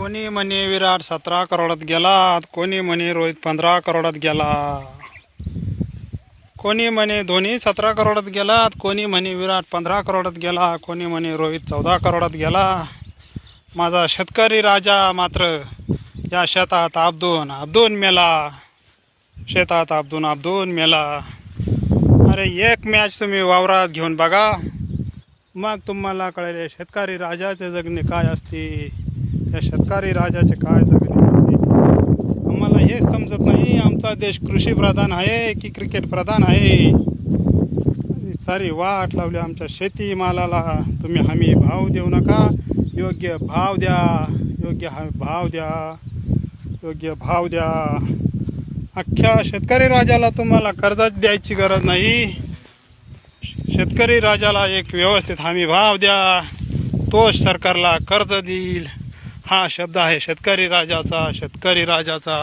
कोणी म्हणे विराट 17 करोडात गेला, कोणी म्हणे रोहित 15 करोडात गेला, कोणी म्हणे धोनी 17 करोडात गेला, कोणी म्हणे विराट 15 करोडात गेला, कोणी म्हणे रोहित 14 करोडात गेला. माझा शेतकरी राजा मात्र या शेतात आपदून मेला, शेतात आपदून मेला. अरे एक मॅच तुम्ही वावरात घेऊन बघा, मग तुम्हाला कळेल शेतकरी राजाचे जगणे काय असते, या शेतकरी राजाचे काय जगणे असते. आम्हाला हे समजत नाही, आमचा देश कृषी प्रधान आहे की क्रिकेट प्रधान आहे. सारी वाट लावली आमच्या शेती मालाला. तुम्ही हमी भाव देऊ नका, योग्य भाव द्या, योग्य भाव द्या, योग्य भाव द्या. अख्ख्या शेतकरी राजाला तुम्हाला कर्ज द्यायची गरज नाही. शेतकरी राजाला एक व्यवस्थित हमी भाव द्या, तोच सरकारला कर्ज देईल. हा शब्द आहे शेतकरी राजाचा, शेतकरी राजाचा.